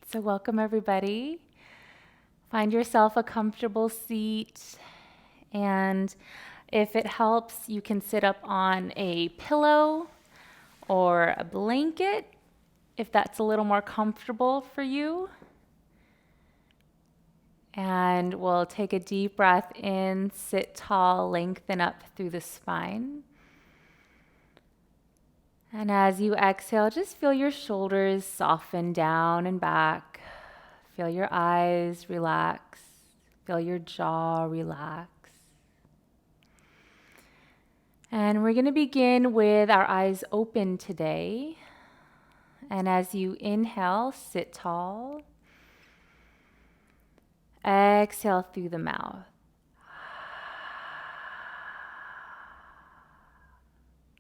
So welcome everybody. Find yourself a comfortable seat, and if it helps, you can sit up on a pillow or a blanket if that's a little more comfortable for you. And we'll take a deep breath in, sit tall, lengthen up through the spine. And as you exhale, just feel your shoulders soften down and back. Feel your eyes relax. Feel your jaw relax. And we're going to begin with our eyes open today. And as you inhale, sit tall. Exhale through the mouth.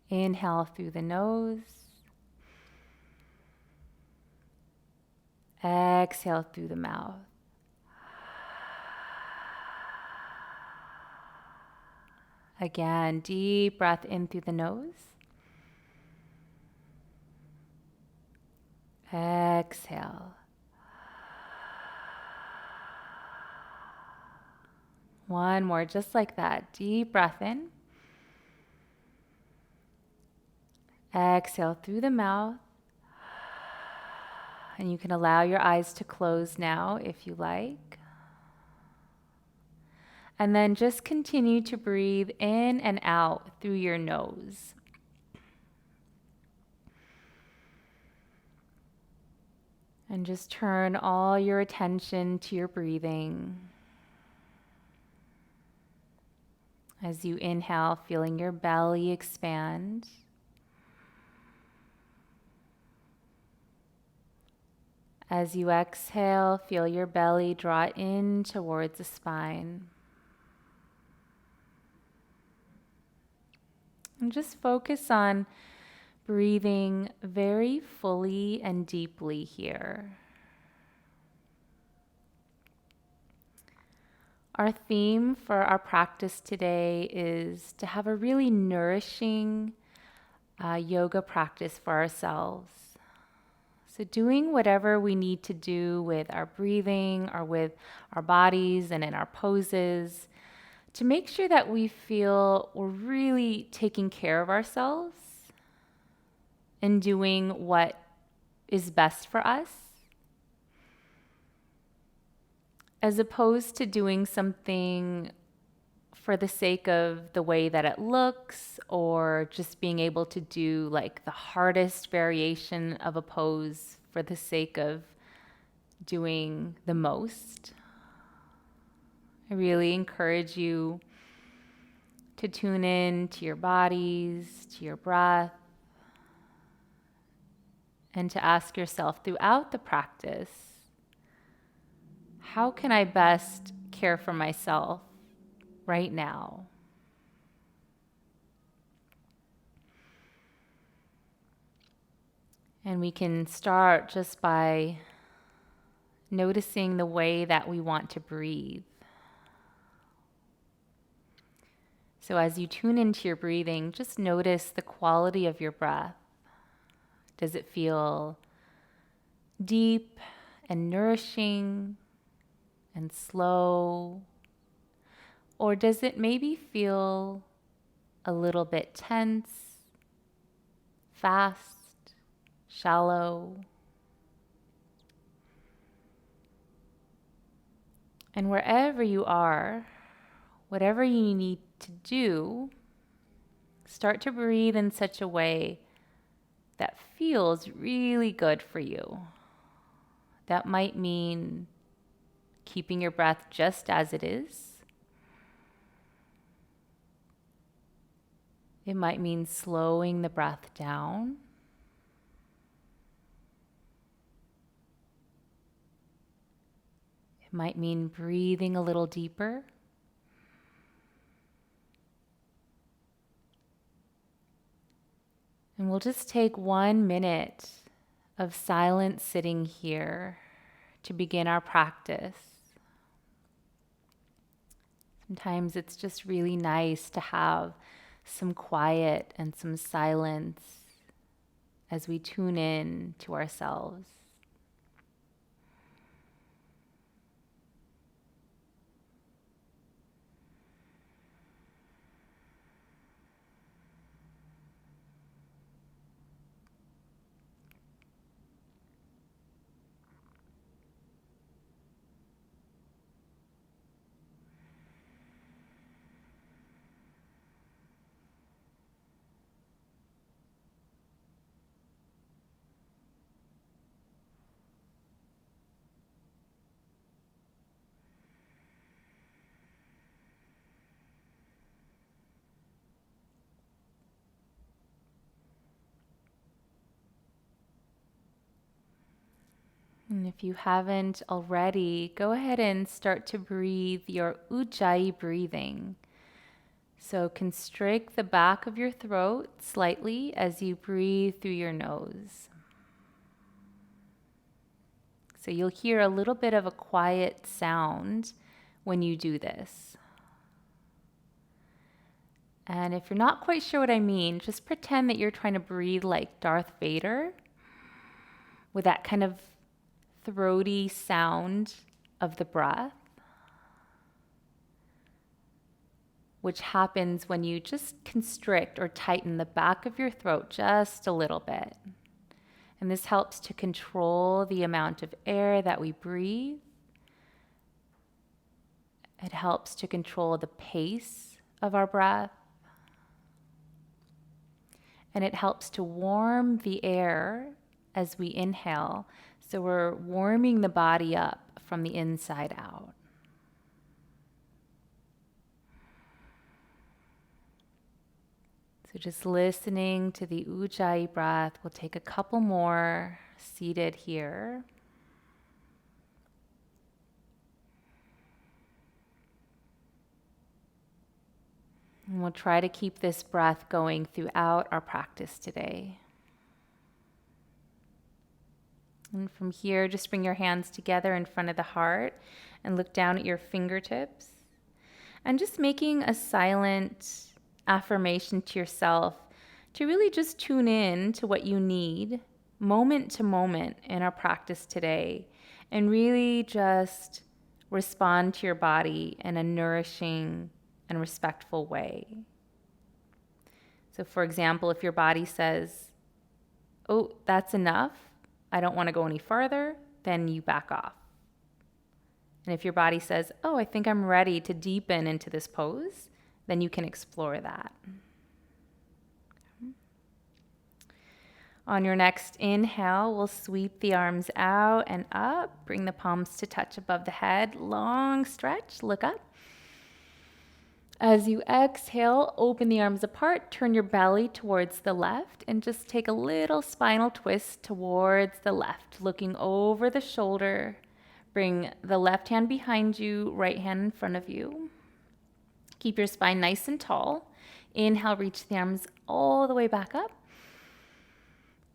Inhale through the nose. Exhale through the mouth. Again, deep breath in through the nose. Exhale. One more, just like that. Deep breath in. Exhale through the mouth. And you can allow your eyes to close now if you like. And then just continue to breathe in and out through your nose. And just turn all your attention to your breathing. As you inhale, feeling your belly expand. As you exhale, feel your belly draw in towards the spine. And just focus on breathing very fully and deeply here. Our theme for our practice today is to have a really nourishing yoga practice for ourselves. So doing whatever we need to do with our breathing or with our bodies and in our poses to make sure that we feel we're really taking care of ourselves and doing what is best for us, as opposed to doing something for the sake of the way that it looks or just being able to do like the hardest variation of a pose for the sake of doing the most. I really encourage you to tune in to your bodies, to your breath, and to ask yourself throughout the practice, how can I best care for myself right now? And we can start just by noticing the way that we want to breathe. So as you tune into your breathing, just notice the quality of your breath. Does it feel deep and nourishing and slow? Or does it maybe feel a little bit tense, fast, shallow? And wherever you are, whatever you need to do, start to breathe in such a way that feels really good for you. That might mean keeping your breath just as it is. It might mean slowing the breath down. It might mean breathing a little deeper. And we'll just take 1 minute of silent sitting here to begin our practice. Sometimes it's just really nice to have some quiet and some silence as we tune in to ourselves. And if you haven't already, go ahead and start to breathe your Ujjayi breathing. So constrict the back of your throat slightly as you breathe through your nose. So you'll hear a little bit of a quiet sound when you do this. And if you're not quite sure what I mean, just pretend that you're trying to breathe like Darth Vader with that kind of throaty sound of the breath, which happens when you just constrict or tighten the back of your throat just a little bit. And this helps to control the amount of air that we breathe. It helps to control the pace of our breath. And it helps to warm the air as we inhale. So we're warming the body up from the inside out. So just listening to the Ujjayi breath. We'll take a couple more seated here. And we'll try to keep this breath going throughout our practice today. And from here, just bring your hands together in front of the heart and look down at your fingertips. And just making a silent affirmation to yourself to really just tune in to what you need moment to moment in our practice today. And really just respond to your body in a nourishing and respectful way. So for example, if your body says, oh, that's enough, I don't want to go any farther, then you back off. And if your body says, oh, I think I'm ready to deepen into this pose, then you can explore that. On your next inhale, we'll sweep the arms out and up, bring the palms to touch above the head, long stretch, look up. As you exhale, open the arms apart, turn your belly towards the left, and just take a little spinal twist towards the left, looking over the shoulder. Bring the left hand behind you, right hand in front of you. Keep your spine nice and tall. Inhale, reach the arms all the way back up.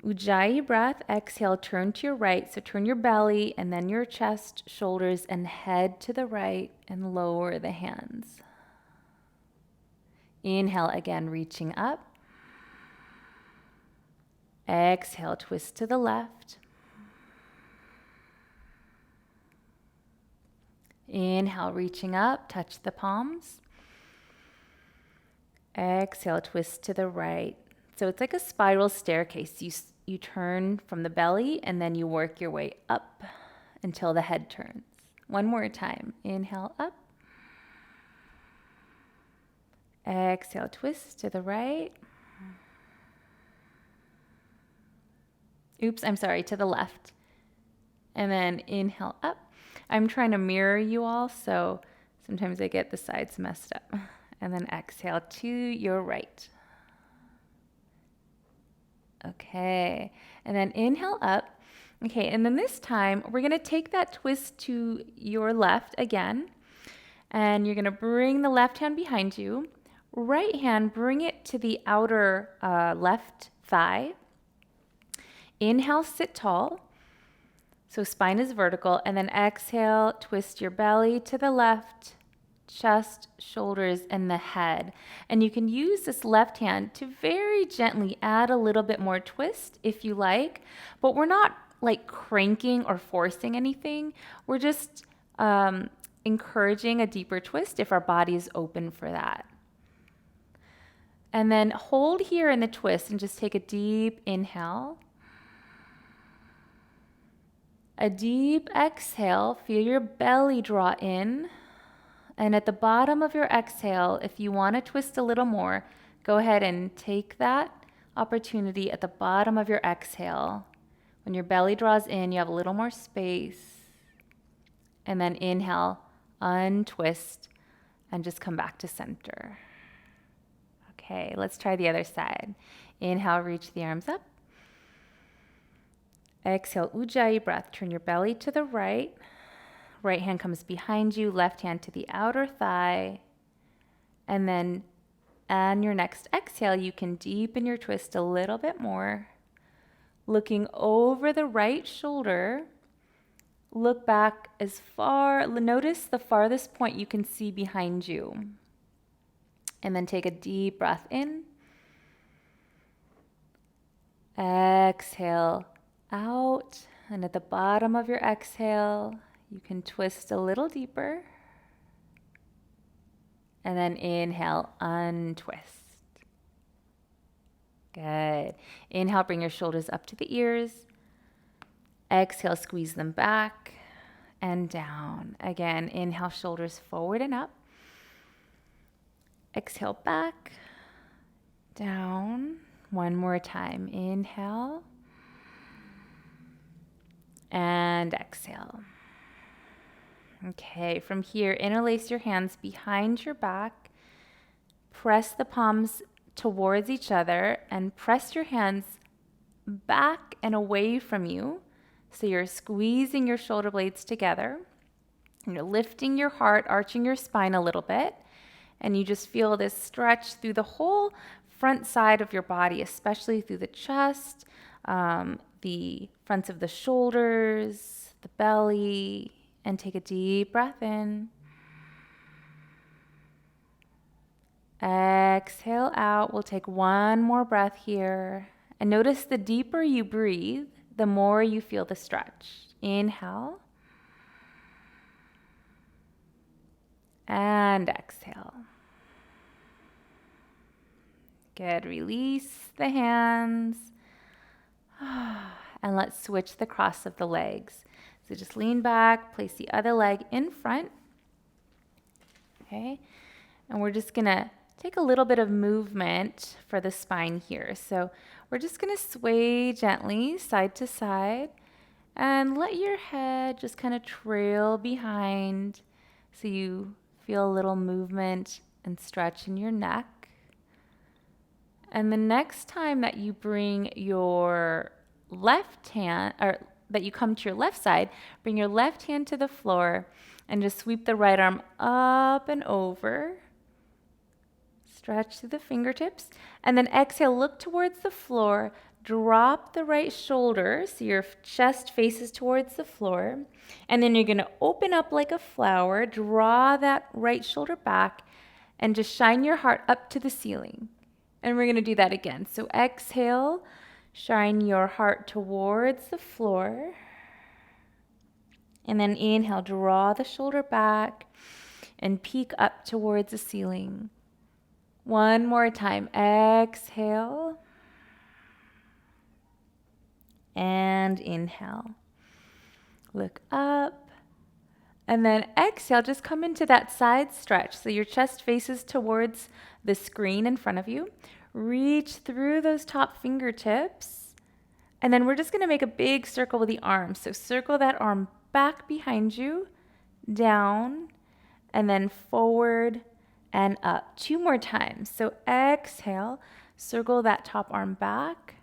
Ujjayi breath, exhale, turn to your right. So turn your belly and then your chest, shoulders, and head to the right and lower the hands. Inhale again, reaching up. Exhale, twist to the left. Inhale, reaching up, touch the palms. Exhale, twist to the right. So it's like a spiral staircase. You turn from the belly and then you work your way up until the head turns. One more time. Inhale, up. Exhale, twist to the right. Oops, I'm sorry, to the left. And then inhale up. I'm trying to mirror you all, so sometimes I get the sides messed up. And then exhale to your right. Okay, and then inhale up. Okay, and then this time we're gonna take that twist to your left again. And you're gonna bring the left hand behind you. Right hand, bring it to the outer left thigh. Inhale, sit tall. So spine is vertical. And then exhale, twist your belly to the left, chest, shoulders, and the head. And you can use this left hand to very gently add a little bit more twist if you like. But we're not like cranking or forcing anything. We're just encouraging a deeper twist if our body is open for that. And then hold here in the twist and just take a deep inhale. A deep exhale, feel your belly draw in. And at the bottom of your exhale, if you want to twist a little more, go ahead and take that opportunity at the bottom of your exhale. When your belly draws in, you have a little more space. And then inhale, untwist, and just come back to center. Okay, let's try the other side. Inhale, reach the arms up. Exhale, Ujjayi breath. Turn your belly to the right. Right hand comes behind you, left hand to the outer thigh. And then on your next exhale, you can deepen your twist a little bit more. Looking over the right shoulder, look back as far, notice the farthest point you can see behind you. And then take a deep breath in. Exhale out. And at the bottom of your exhale, you can twist a little deeper. And then inhale, untwist. Good. Inhale, bring your shoulders up to the ears. Exhale, squeeze them back and down. Again, inhale, shoulders forward and up. Exhale, back, down. One more time. Inhale and exhale. Okay, from here, interlace your hands behind your back. Press the palms towards each other and press your hands back and away from you. So you're squeezing your shoulder blades together. And you're lifting your heart, arching your spine a little bit. And you just feel this stretch through the whole front side of your body, especially through the chest, the fronts of the shoulders, the belly. And take a deep breath in. Exhale out. We'll take one more breath here. And notice the deeper you breathe, the more you feel the stretch. Inhale. And exhale. Good. Release the hands. And let's switch the cross of the legs. So just lean back, place the other leg in front. Okay. And we're just going to take a little bit of movement for the spine here. So we're just going to sway gently side to side and let your head just kind of trail behind so you feel a little movement and stretch in your neck. And the next time that you bring your left hand, or that you come to your left side, bring your left hand to the floor and just sweep the right arm up and over. Stretch through the fingertips. And then exhale, look towards the floor. Drop the right shoulder so your chest faces towards the floor. And then you're going to open up like a flower. Draw that right shoulder back and just shine your heart up to the ceiling. And we're going to do that again. So exhale, shine your heart towards the floor. And then inhale, draw the shoulder back and peek up towards the ceiling. One more time. Exhale. And inhale. Look up. And then exhale, just come into that side stretch. So your chest faces towards the screen in front of you. Reach through those top fingertips. And then we're just going to make a big circle with the arm. So circle that arm back behind you, down, and then forward and up. 2 more times. So exhale, circle that top arm back,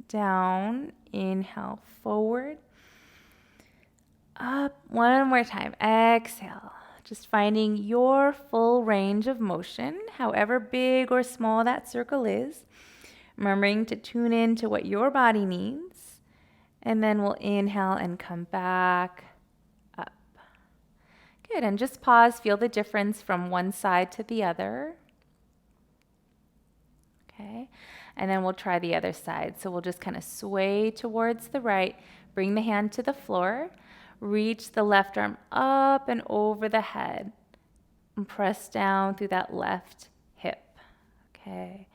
down, inhale, forward, up. 1 more time. Exhale. Just finding your full range of motion, however big or small that circle is. Remembering to tune in to what your body needs. And then we'll inhale and come back up. Good. And just pause. Feel the difference from one side to the other. Okay. And then we'll try the other side. So we'll just kind of sway towards the right. Bring the hand to the floor. Reach the left arm up and over the head. And press down through that left hip. Okay.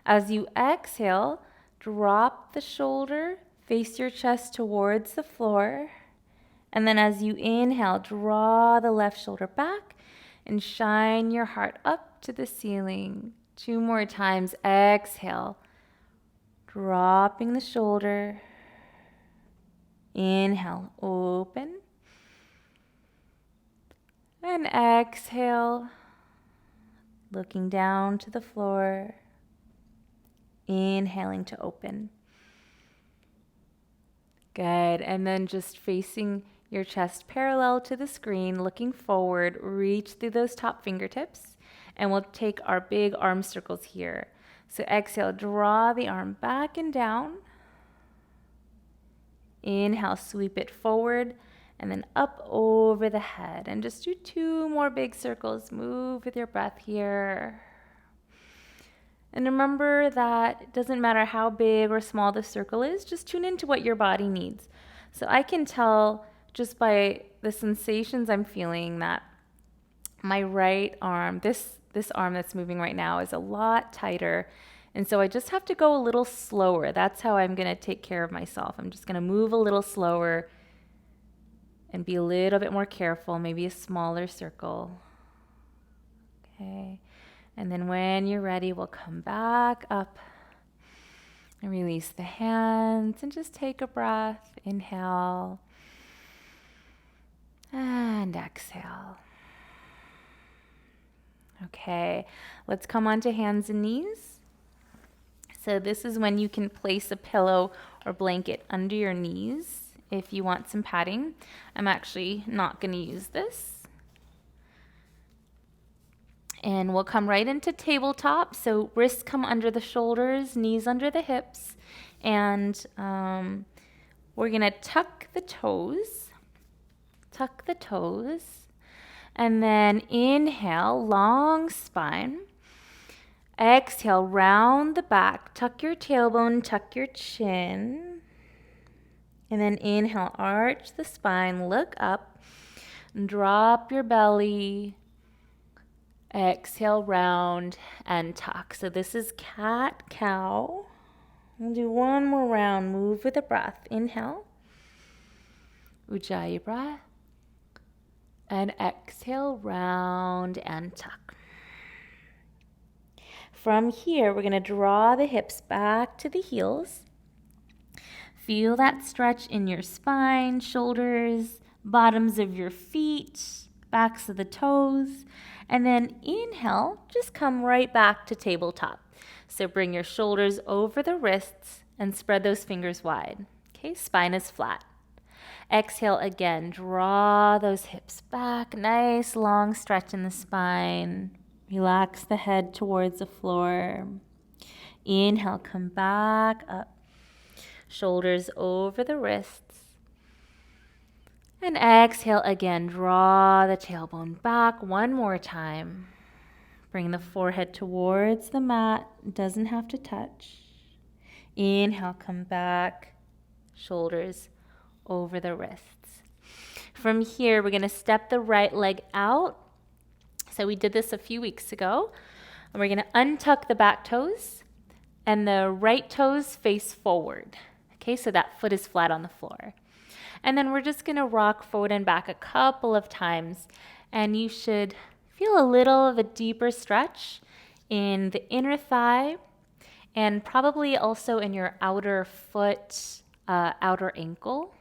As you exhale, drop the shoulder, face your chest towards the floor. And then as you inhale, draw the left shoulder back and shine your heart up to the ceiling. 2 more times. Exhale, dropping the shoulder. Inhale, open. And exhale, looking down to the floor. Inhaling to open. Good. And then just facing your chest parallel to the screen, looking forward, reach through those top fingertips, and we'll take our big arm circles here. So exhale, draw the arm back and down. Inhale, sweep it forward, and then up over the head. And just do 2 more big circles. Move with your breath here. And remember that it doesn't matter how big or small the circle is, just tune into what your body needs. So I can tell just by the sensations I'm feeling that my right arm, this arm that's moving right now, is a lot tighter. And so I just have to go a little slower. That's how I'm going to take care of myself. I'm just going to move a little slower and be a little bit more careful, maybe a smaller circle. Okay. And then when you're ready, we'll come back up and release the hands and just take a breath. Inhale and exhale. Okay, let's come onto hands and knees. So this is when you can place a pillow or blanket under your knees if you want some padding. I'm actually not going to use this. And we'll come right into tabletop. So wrists come under the shoulders, knees under the hips. And we're going to tuck the toes. Tuck the toes. And then inhale, long spine. Exhale, round the back. Tuck your tailbone, tuck your chin. And then inhale, arch the spine, look up. Drop your belly. Exhale, round and tuck. So this is cat-cow. We'll do one more round. Move with the breath. Inhale. Ujjayi breath. And exhale, round and tuck. From here, we're going to draw the hips back to the heels. Feel that stretch in your spine, shoulders, bottoms of your feet, backs of the toes. And then inhale, just come right back to tabletop. So bring your shoulders over the wrists and spread those fingers wide. Okay, spine is flat. Exhale again, draw those hips back. Nice long stretch in the spine. Relax the head towards the floor. Inhale, come back up. Shoulders over the wrists. And exhale again, draw the tailbone back one more time. Bring the forehead towards the mat, doesn't have to touch. Inhale, come back, shoulders over the wrists. From here, we're going to step the right leg out. So we did this a few weeks ago. And we're going to untuck the back toes and the right toes face forward. Okay, so that foot is flat on the floor. And then we're just going to rock forward and back a couple of times. And you should feel a little of a deeper stretch in the inner thigh and probably also in your outer foot, outer ankle.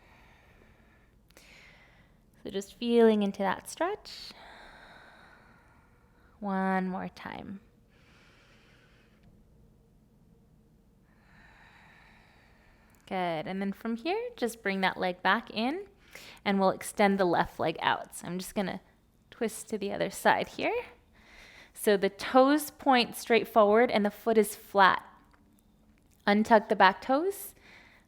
So just feeling into that stretch. One more time. Good. And then from here, just bring that leg back in and we'll extend the left leg out. So I'm just going to twist to the other side here. So the toes point straight forward and the foot is flat. Untuck the back toes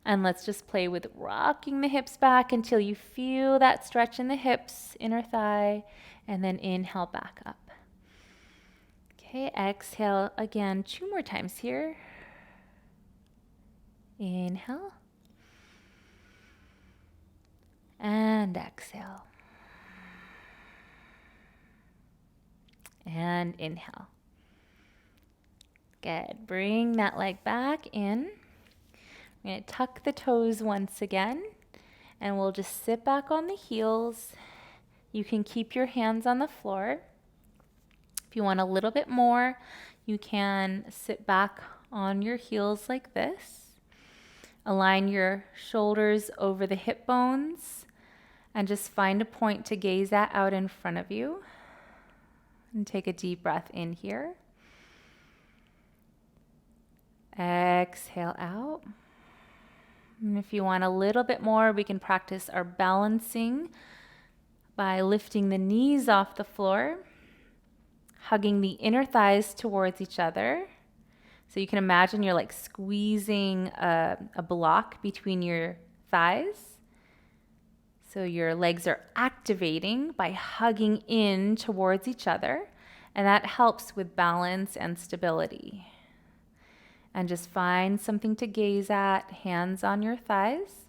and let's just play with rocking the hips back until you feel that stretch in the hips, inner thigh, and then inhale back up. Okay, exhale again 2 more times here. Inhale. And exhale. And inhale. Good. Bring that leg back in. We're going to tuck the toes once again. And we'll just sit back on the heels. You can keep your hands on the floor. If you want a little bit more, you can sit back on your heels like this. Align your shoulders over the hip bones and just find a point to gaze at out in front of you. And take a deep breath in here. Exhale out. And if you want a little bit more, we can practice our balancing by lifting the knees off the floor, hugging the inner thighs towards each other. So you can imagine you're like squeezing a block between your thighs. So your legs are activating by hugging in towards each other, and that helps with balance and stability. And just find something to gaze at, hands on your thighs.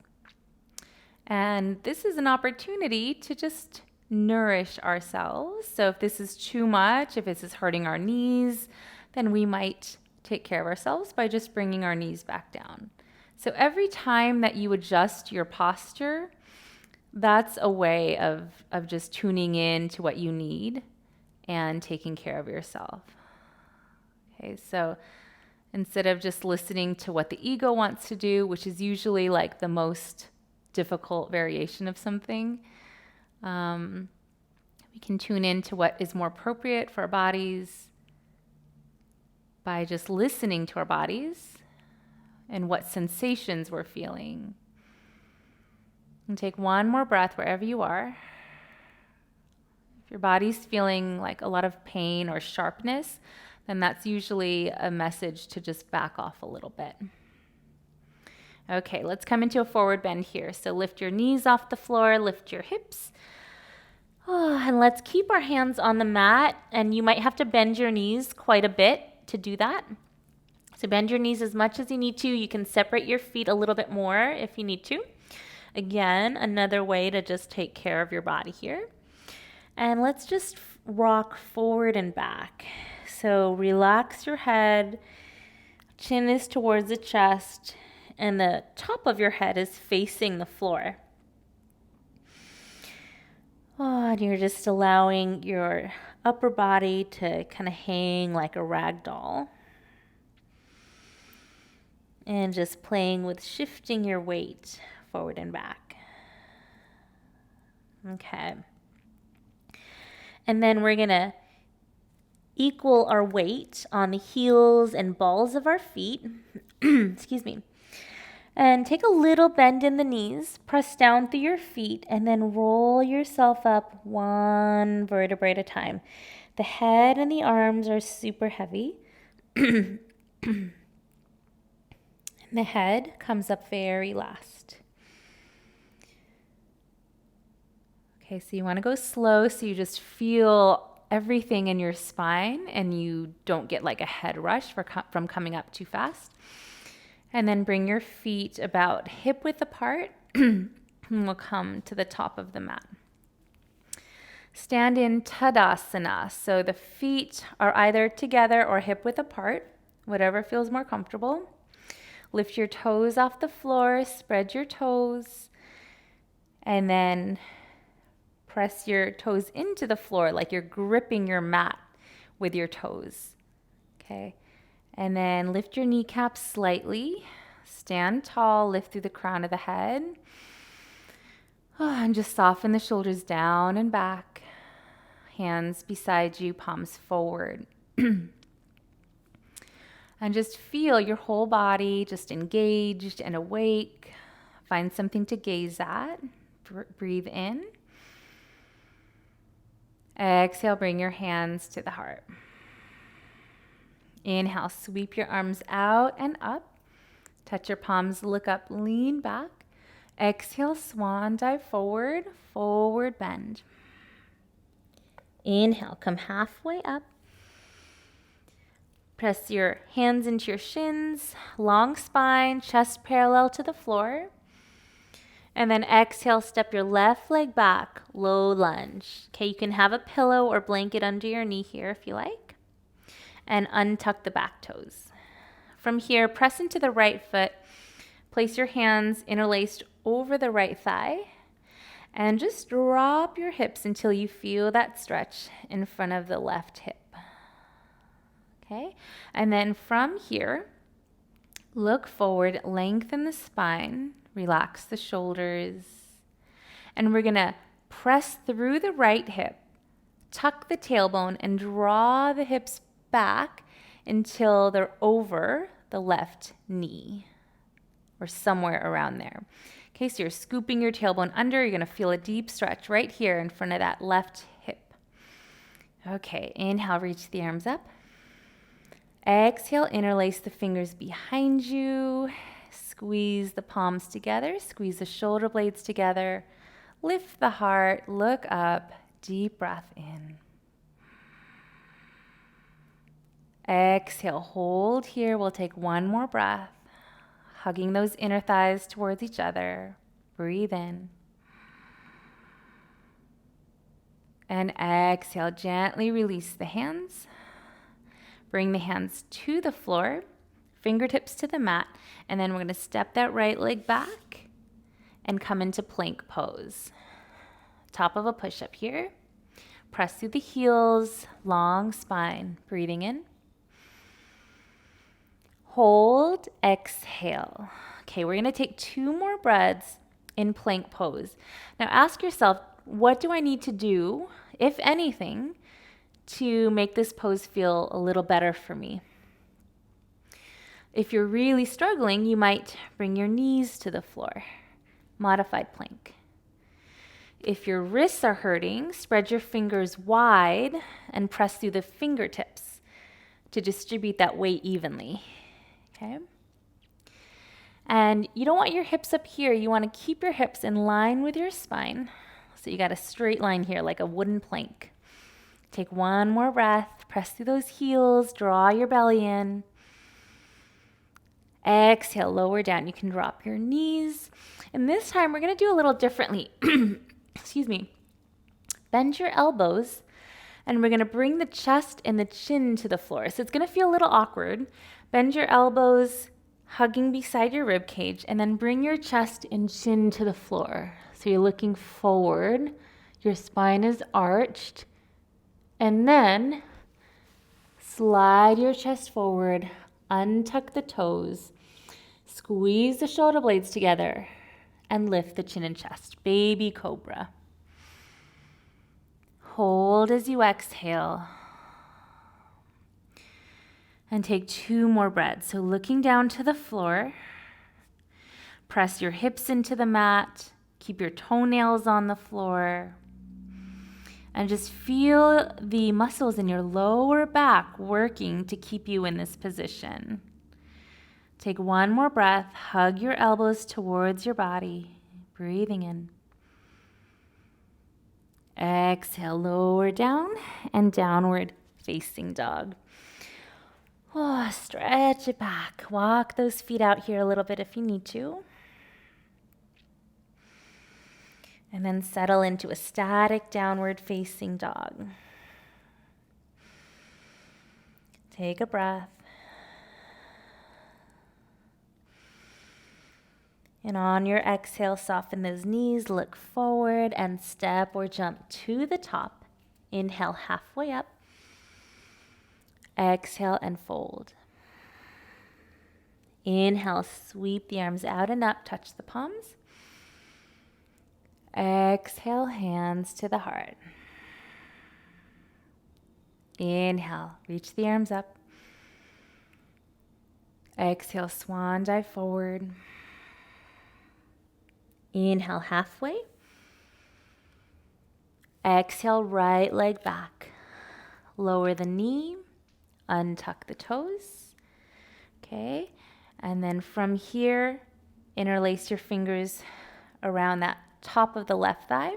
And this is an opportunity to just nourish ourselves. So if this is too much, if this is hurting our knees, then we might take care of ourselves by just bringing our knees back down. So every time that you adjust your posture, that's a way of just tuning in to what you need and taking care of yourself. Okay, so instead of just listening to what the ego wants to do, which is usually like the most difficult variation of something, we can tune in to what is more appropriate for our bodies by just listening to our bodies and what sensations we're feeling. And take one more breath wherever you are. If your body's feeling like a lot of pain or sharpness, then that's usually a message to just back off a little bit. Okay, let's come into a forward bend here. So lift your knees off the floor, lift your hips. And let's keep our hands on the mat, and you might have to bend your knees quite a bit to do that. So bend your knees as much as you need to. You can separate your feet a little bit more if you need to. Again, another way to just take care of your body here. And let's just rock forward and back. So relax your head, chin is towards the chest, and the top of your head is facing the floor. And you're just allowing your upper body to kind of hang like a rag doll. And just playing with shifting your weight forward and back. Okay. And then we're going to equal our weight on the heels and balls of our feet. Excuse me. And take a little bend in the knees, press down through your feet, and then roll yourself up one vertebrae at a time. The head and the arms are super heavy. And the head comes up very last. Okay, so you want to go slow so you just feel everything in your spine and you don't get like a head rush from coming up too fast. And then bring your feet about hip width apart and we'll come to the top of the mat. Stand in Tadasana. So the feet are either together or hip width apart, whatever feels more comfortable. Lift your toes off the floor, spread your toes, and then press your toes into the floor like you're gripping your mat with your toes. Okay. And then lift your kneecaps slightly. Stand tall, lift through the crown of the head. And just soften the shoulders down and back. Hands beside you, palms forward. And just feel your whole body just engaged and awake. Find something to gaze at. Breathe in. Exhale, bring your hands to the heart. Inhale, sweep your arms out and up. Touch your palms, look up, lean back. Exhale, swan dive forward, forward bend. Inhale, come halfway up. Press your hands into your shins, long spine, chest parallel to the floor. And then exhale, step your left leg back, low lunge. Okay, you can have a pillow or blanket under your knee here if you like. And untuck the back toes. From here, press into the right foot. Place your hands interlaced over the right thigh. And just drop your hips until you feel that stretch in front of the left hip. Okay? And then from here, look forward, lengthen the spine, relax the shoulders. And we're going to press through the right hip, tuck the tailbone, and draw the hips back until they're over the left knee. or somewhere around there. Okay, so you're scooping your tailbone under. You're going to feel a deep stretch right here in front of that left hip. Okay, inhale, reach the arms up. Exhale, interlace the fingers behind you. Squeeze the palms together. Squeeze the shoulder blades together. Lift the heart. Look up. Deep breath in. Exhale, hold here. We'll take one more breath. Hugging those inner thighs towards each other. Breathe in. And exhale, gently release the hands. Bring the hands to the floor, fingertips to the mat, and then we're going to step that right leg back and come into plank pose. Top of a push-up here. Press through the heels, long spine. Breathing in. Hold, exhale. Okay, we're going to take 2 more breaths in plank pose. Now ask yourself, what do I need to do, if anything, to make this pose feel a little better for me? If you're really struggling, you might bring your knees to the floor. Modified plank. If your wrists are hurting, spread your fingers wide and press through the fingertips to distribute that weight evenly. Okay? And you don't want your hips up here. You want to keep your hips in line with your spine. So you got a straight line here, like a wooden plank. Take one more breath. Press through those heels. Draw your belly in. Exhale, lower down. You can drop your knees. And this time we're going to do a little differently. Excuse me. Bend your elbows. And we're going to bring the chest and the chin to the floor. So it's going to feel a little awkward. Bend your elbows, hugging beside your rib cage, and then bring your chest and chin to the floor. So you're looking forward. Your spine is arched. And then slide your chest forward, untuck the toes, squeeze the shoulder blades together, and lift the chin and chest. Baby cobra. Hold as you exhale. And take 2 more breaths. So looking down to the floor, press your hips into the mat, keep your toenails on the floor, and just feel the muscles in your lower back working to keep you in this position. Take 1 more breath, hug your elbows towards your body, breathing in. Exhale, lower down and downward facing dog. Oh, stretch it back. Walk those feet out here a little bit if you need to. And then settle into a static downward facing dog. Take a breath. And on your exhale, soften those knees, look forward and step or jump to the top. Inhale halfway up. Exhale and fold. Inhale, sweep the arms out and up, touch the palms. Exhale, hands to the heart. Inhale, reach the arms up. Exhale, swan dive forward. Inhale, halfway. Exhale, right leg back. Lower the knee. Untuck the toes. Okay. And then from here, interlace your fingers around that top of the left thigh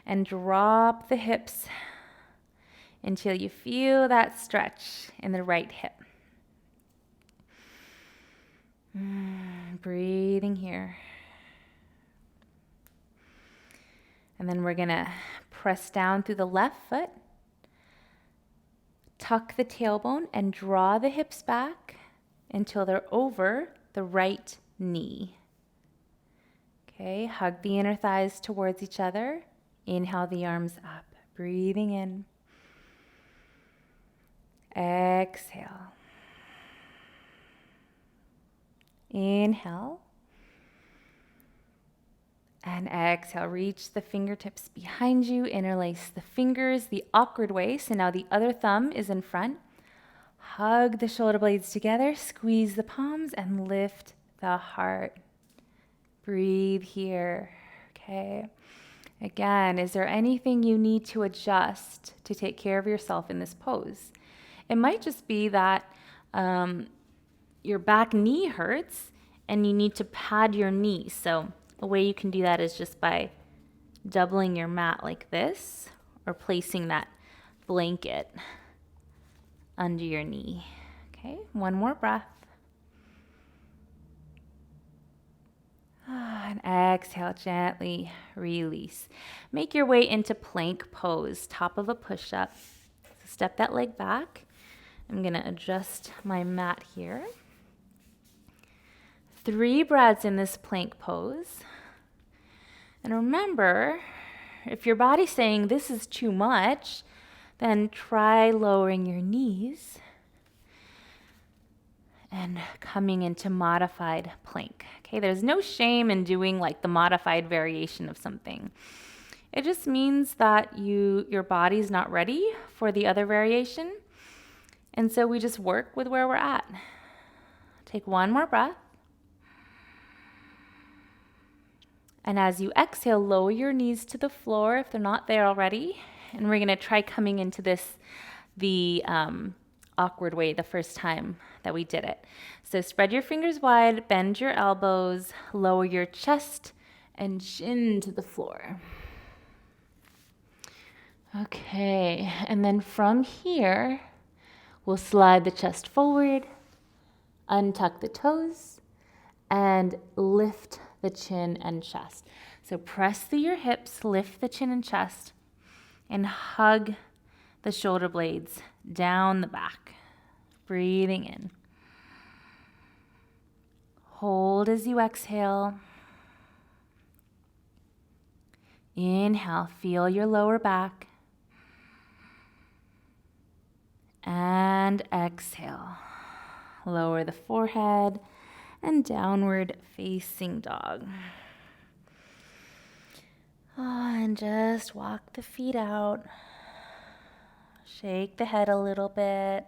and drop the hips until you feel that stretch in the right hip. Breathing here. And then we're going to press down through the left foot. Tuck the tailbone and draw the hips back until they're over the right knee. Okay, hug the inner thighs towards each other. Inhale the arms up. Breathing in. Exhale. Inhale. And exhale, reach the fingertips behind you, interlace the fingers the awkward way. So now the other thumb is in front. Hug the shoulder blades together, squeeze the palms, and lift the heart. Breathe here. Okay. Again, is there anything you need to adjust to take care of yourself in this pose? It might just be that your back knee hurts and you need to pad your knee. So a way you can do that is just by doubling your mat like this or placing that blanket under your knee. Okay, one more breath. And exhale, gently release. Make your way into plank pose, top of a push-up. Step that leg back. I'm gonna adjust my mat here. 3 breaths in this plank pose. And remember, if your body's saying this is too much, then try lowering your knees and coming into modified plank. Okay, there's no shame in doing like the modified variation of something. It just means that your body's not ready for the other variation. And so we just work with where we're at. Take one more breath. And as you exhale, lower your knees to the floor if they're not there already. And we're gonna try coming into this the awkward way the first time that we did it. So spread your fingers wide, bend your elbows, lower your chest and chin to the floor. Okay, and then from here, we'll slide the chest forward, untuck the toes, and lift the chin and chest. So press through your hips, lift the chin and chest, and hug the shoulder blades down the back. Breathing in. Hold as you exhale. Inhale, feel your lower back. And exhale. Lower the forehead and downward facing dog. And just walk the feet out. Shake the head a little bit.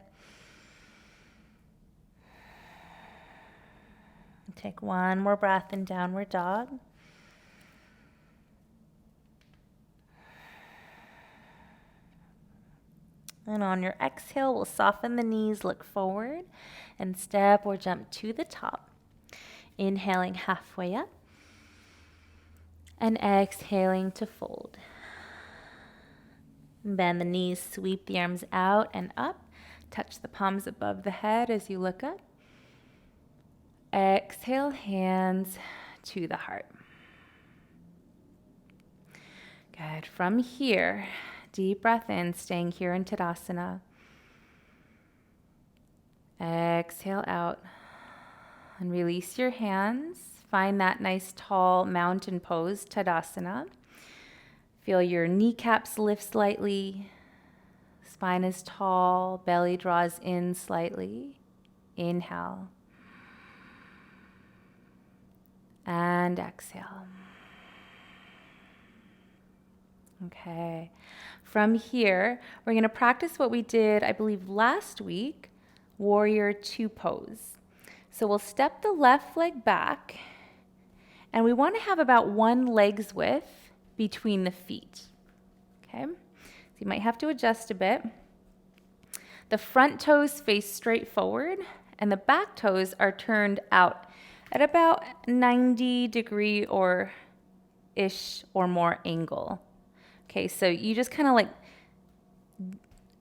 Take one more breath in downward dog. And on your exhale, we'll soften the knees, look forward, and step or jump to the top. Inhaling halfway up. And exhaling to fold. Bend the knees, sweep the arms out and up. Touch the palms above the head as you look up. Exhale, hands to the heart. Good. From here, deep breath in, staying here in Tadasana. Exhale out and release your hands. Find that nice tall mountain pose, Tadasana. Feel your kneecaps lift slightly. Spine is tall, belly draws in slightly. Inhale. And exhale. Okay. From here, we're going to practice what we did, I believe, last week, Warrior Two pose. So we'll step the left leg back, and we want to have about 1 leg's width between the feet. Okay? So you might have to adjust a bit. The front toes face straight forward, and the back toes are turned out at about 90-degree or ish or more angle. Okay, so you just kind of like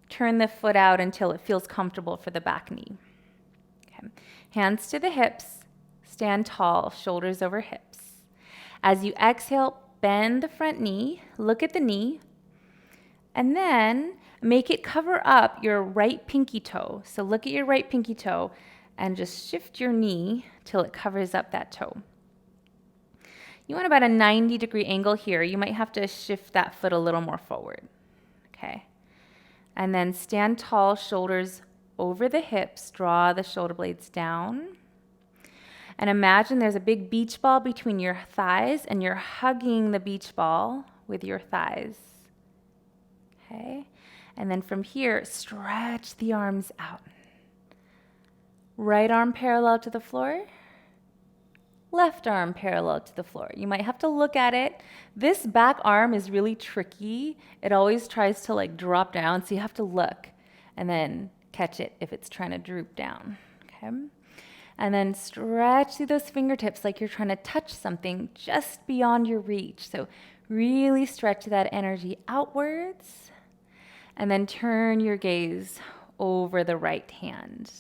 turn the foot out until it feels comfortable for the back knee. Okay. Hands to the hips, stand tall, shoulders over hips. As you exhale, bend the front knee, look at the knee, and then make it cover up your right pinky toe. So look at your right pinky toe and just shift your knee till it covers up that toe. You want about a 90-degree angle here. You might have to shift that foot a little more forward. Okay. And then stand tall, shoulders over the hips. Draw the shoulder blades down. And imagine there's a big beach ball between your thighs and you're hugging the beach ball with your thighs. Okay. And then from here, stretch the arms out. Right arm parallel to the floor. left arm parallel to the floor. You might have to look at it. This back arm is really tricky. It always tries to like drop down, so you have to look and then catch it if it's trying to droop down. Okay? And then stretch through those fingertips like you're trying to touch something just beyond your reach. So really stretch that energy outwards. And then turn your gaze over the right hand.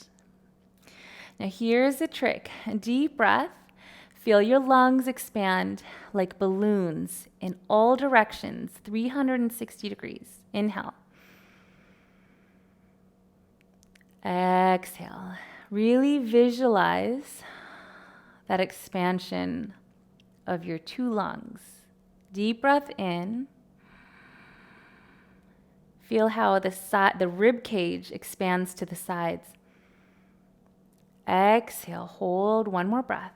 Now here's the trick. A deep breath. Feel your lungs expand like balloons in all directions, 360 degrees. Inhale. Exhale. Really visualize that expansion of your two lungs. Deep breath in. Feel how the rib cage expands to the sides. Exhale, hold one more breath.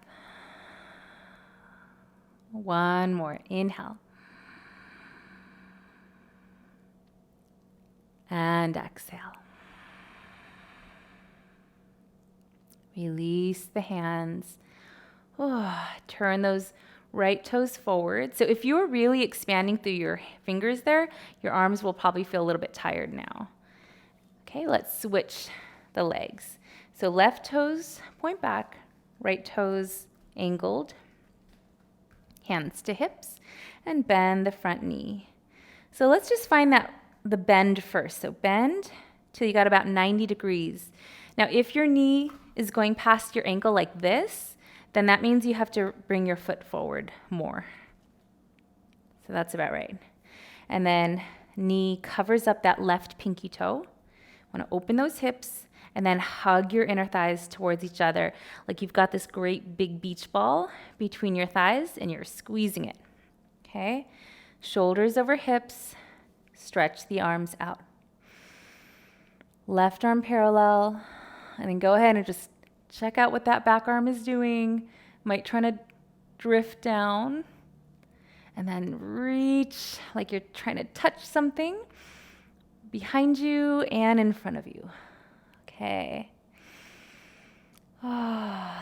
One more, inhale. And exhale. Release the hands. Turn those right toes forward. So if you're really expanding through your fingers there, your arms will probably feel a little bit tired now. Okay, let's switch the legs. So left toes point back, right toes angled, hands to hips, and bend the front knee. So let's just find the bend first. So bend till you got about 90 degrees. Now if your knee is going past your ankle like this, then that means you have to bring your foot forward more. So that's about right. And then knee covers up that left pinky toe. Want to open those hips and then hug your inner thighs towards each other like you've got this great big beach ball between your thighs and you're squeezing it. Okay? Shoulders over hips, stretch the arms out. Left arm parallel, and then go ahead and just check out what that back arm is doing. Might try to drift down. And then reach like you're trying to touch something behind you and in front of you. Okay.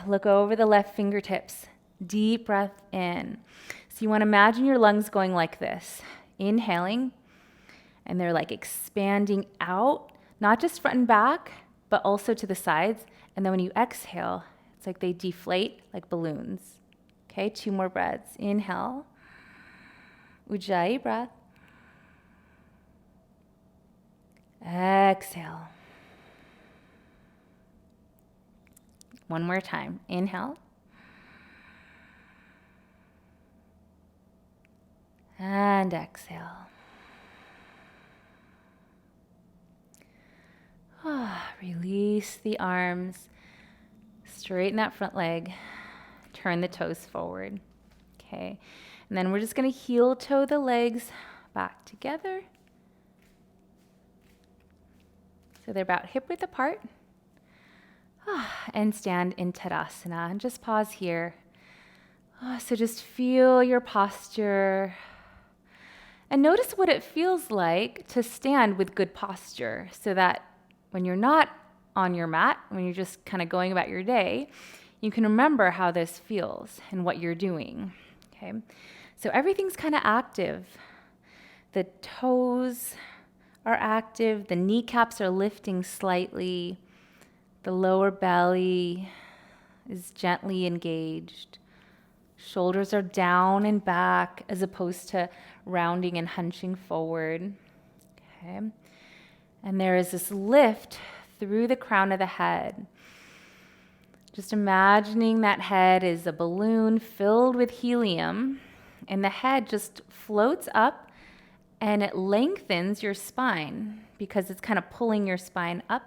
Look over the left fingertips. Deep breath in. So you want to imagine your lungs going like this. Inhaling, and they're like expanding out, not just front and back, but also to the sides. And then when you exhale, it's like they deflate like balloons. Okay, 2 more breaths. Inhale. Ujjayi breath. Exhale. One more time. Inhale. And exhale. Release the arms. Straighten that front leg. Turn the toes forward. Okay. And then we're just going to heel toe the legs back together. So they're about hip width apart. And stand in Tadasana. And just pause here. So just feel your posture. And notice what it feels like to stand with good posture so that when you're not on your mat, when you're just kind of going about your day, you can remember how this feels and what you're doing. Okay? So everything's kind of active. The toes are active. The kneecaps are lifting slightly. The lower belly is gently engaged. Shoulders are down and back as opposed to rounding and hunching forward. Okay. And there is this lift through the crown of the head. Just imagining that head is a balloon filled with helium, and the head just floats up and it lengthens your spine because it's kind of pulling your spine up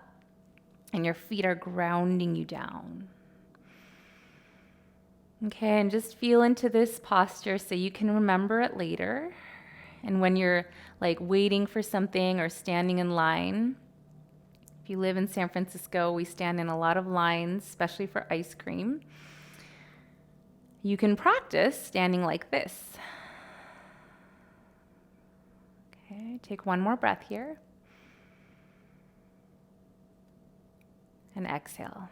and your feet are grounding you down. Okay, and just feel into this posture so you can remember it later. And when you're like waiting for something or standing in line, if you live in San Francisco, we stand in a lot of lines, especially for ice cream. You can practice standing like this. Okay, take one more breath here. And exhale.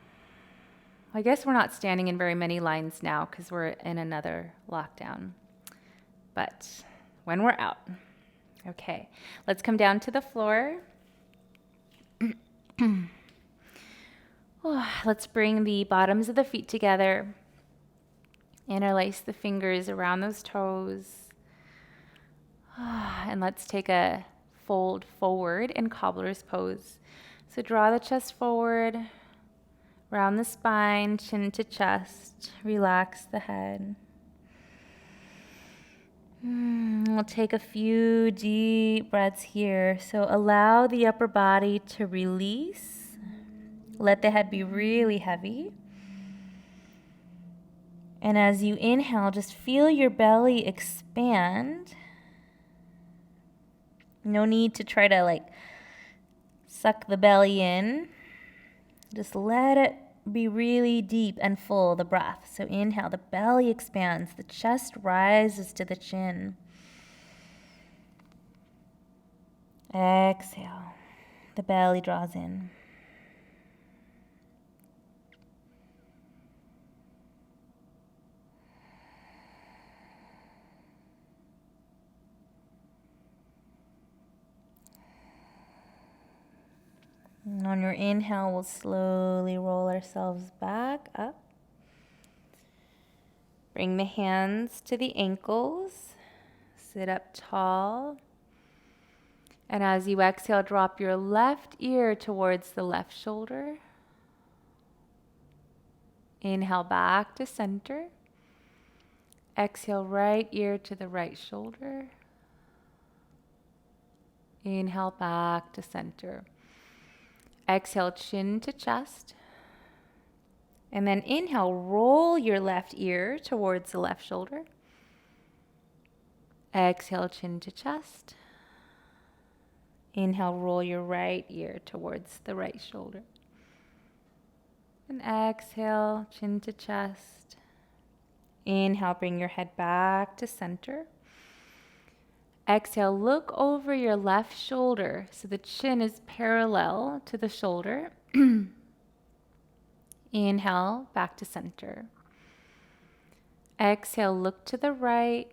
I guess we're not standing in very many lines now because we're in another lockdown. But when we're out. Okay, let's come down to the floor. Let's bring the bottoms of the feet together. Interlace the fingers around those toes. And let's take a fold forward in cobbler's pose. So draw the chest forward, round the spine, chin to chest. Relax the head. We'll take a few deep breaths here. So allow the upper body to release. Let the head be really heavy. And as you inhale, just feel your belly expand. No need to try to suck the belly in. Just let it be really deep and full, the breath. So inhale, the belly expands, the chest rises to the chin. Exhale, the belly draws in. And on your inhale, we'll slowly roll ourselves back up. Bring the hands to the ankles. Sit up tall. And as you exhale, drop your left ear towards the left shoulder. Inhale back to center. Exhale, right ear to the right shoulder. Inhale back to center. Exhale, chin to chest. And then inhale, roll your left ear towards the left shoulder. Exhale, chin to chest. Inhale, roll your right ear towards the right shoulder. And exhale, chin to chest. Inhale, bring your head back to center. Exhale, look over your left shoulder so the chin is parallel to the shoulder. Inhale, back to center. Exhale, look to the right.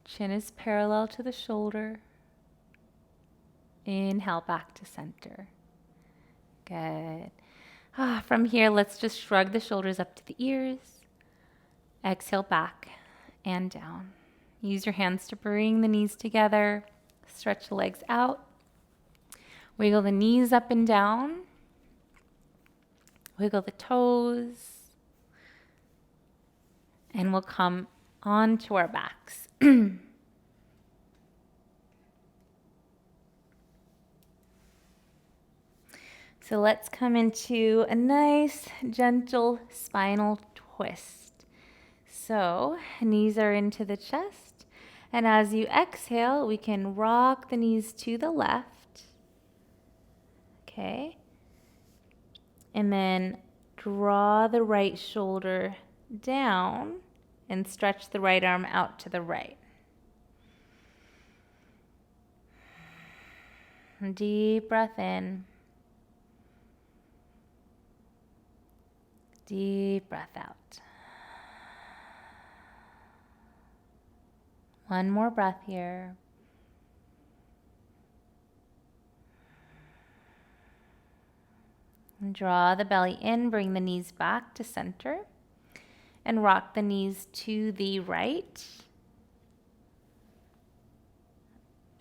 Chin is parallel to the shoulder. Inhale, back to center. Good. From here, let's just shrug the shoulders up to the ears. Exhale, back and down. Use your hands to bring the knees together. Stretch the legs out. Wiggle the knees up and down. Wiggle the toes. And we'll come onto our backs. So let's come into a nice, gentle spinal twist. So knees are into the chest. And as you exhale, we can rock the knees to the left. Okay. And then draw the right shoulder down and stretch the right arm out to the right. Deep breath in. Deep breath out. One more breath here. And draw the belly in, bring the knees back to center, and rock the knees to the right.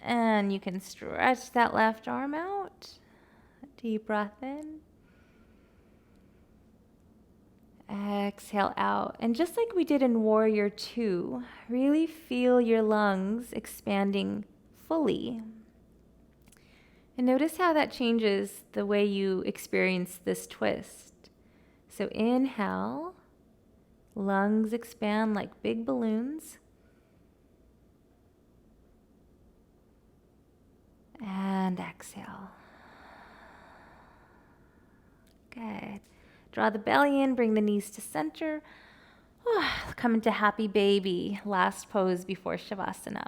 And you can stretch that left arm out. Deep breath in. Exhale out. And just like we did in Warrior 2, really feel your lungs expanding fully. And notice how that changes the way you experience this twist. So inhale, lungs expand like big balloons. And exhale. Good. Draw the belly in, bring the knees to center. Come into happy baby, last pose before Shavasana.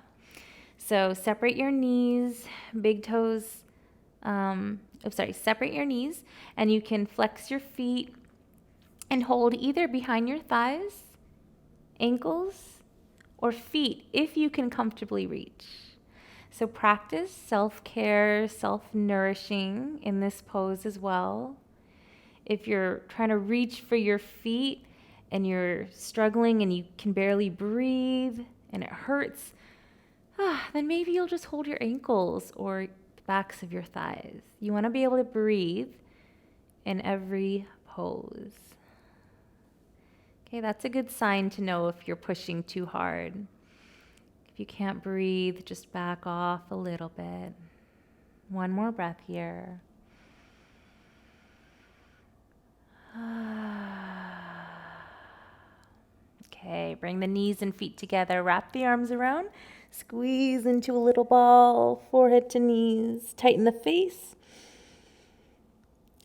So separate your knees, big toes, separate your knees, and you can flex your feet And hold either behind your thighs, ankles, or feet if you can comfortably reach. So practice self-care, self-nourishing in this pose as well. If you're trying to reach for your feet and you're struggling and you can barely breathe and it hurts, then maybe you'll just hold your ankles or the backs of your thighs. You want to be able to breathe in every pose. Okay, that's a good sign to know if you're pushing too hard. If you can't breathe, just back off a little bit. One more breath here. Okay, bring the knees and feet together. Wrap the arms around. Squeeze into a little ball, forehead to knees. Tighten the face.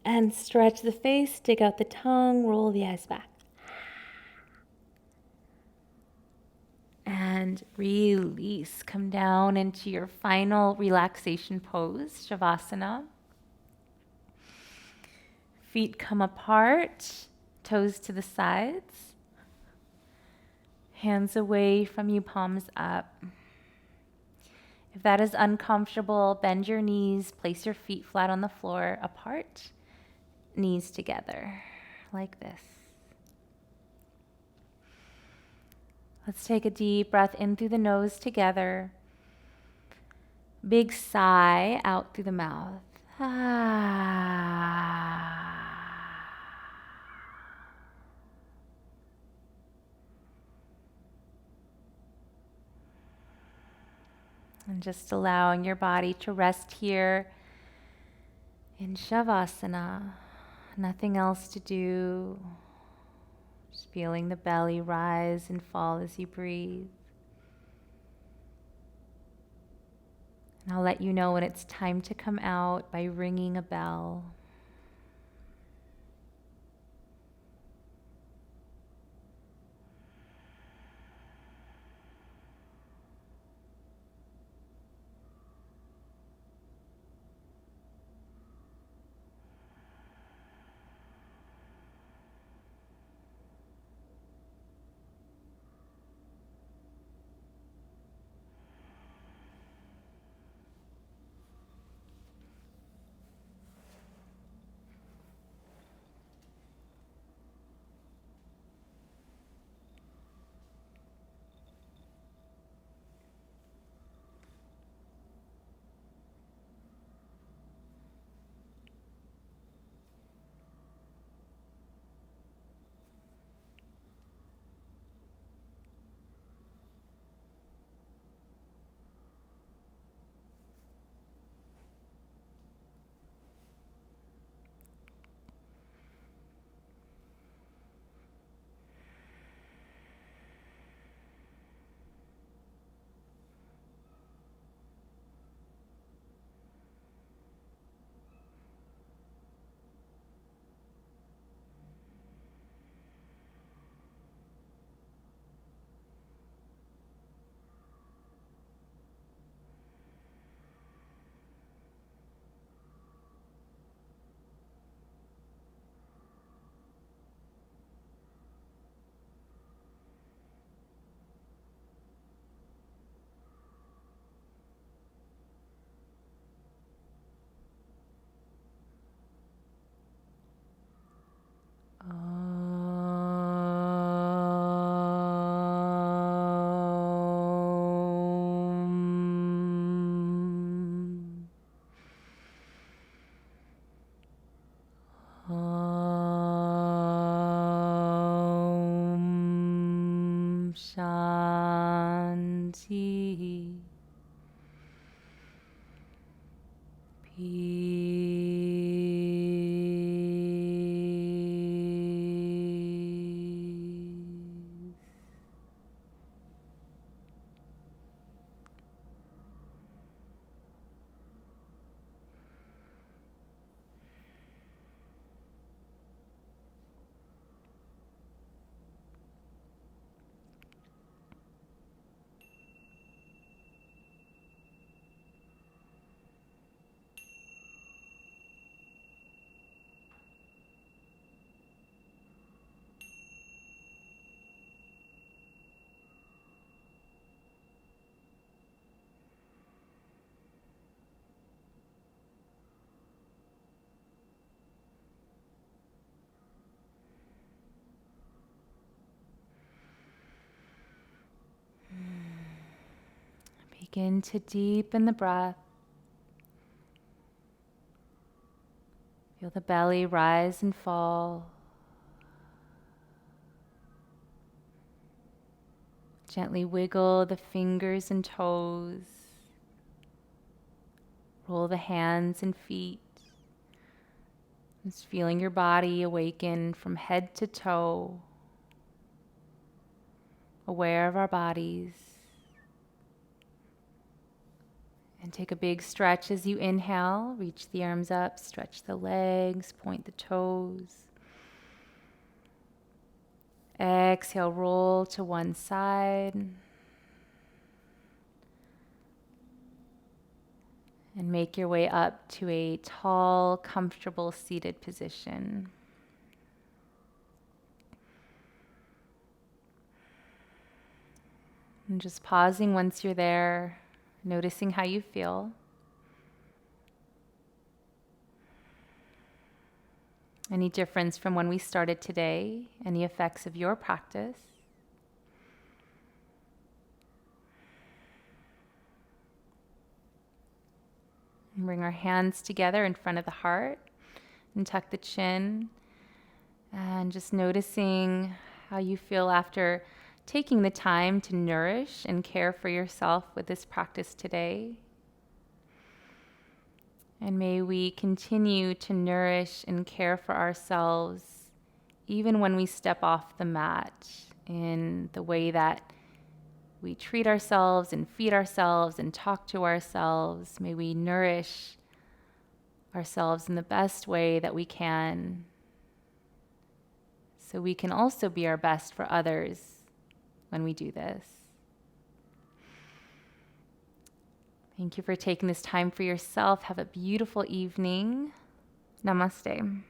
And stretch the face, stick out the tongue, roll the eyes back. And release. Come down into your final relaxation pose, Shavasana. Feet come apart, toes to the sides. Hands away from you, palms up. If that is uncomfortable, bend your knees, place your feet flat on the floor, apart, knees together, like this. Let's take a deep breath in through the nose together. Big sigh out through the mouth. And just allowing your body to rest here in Shavasana. Nothing else to do. Just feeling the belly rise and fall as you breathe. And I'll let you know when it's time to come out by ringing a bell. Shanti. Peace. Begin to deepen the breath. Feel the belly rise and fall. Gently wiggle the fingers and toes. Roll the hands and feet. Just feeling your body awaken from head to toe. Aware of our bodies. And take a big stretch as you inhale. Reach the arms up, stretch the legs, point the toes. Exhale, roll to one side. And make your way up to a tall, comfortable seated position. And just pausing once you're there, noticing how you feel. Any difference from when we started today? Any effects of your practice? And bring our hands together in front of the heart and tuck the chin. And just noticing how you feel after taking the time to nourish and care for yourself with this practice today. And may we continue to nourish and care for ourselves even when we step off the mat, in the way that we treat ourselves and feed ourselves and talk to ourselves. May we nourish ourselves in the best way that we can, so we can also be our best for others when we do this. Thank you for taking this time for yourself. Have a beautiful evening. Namaste.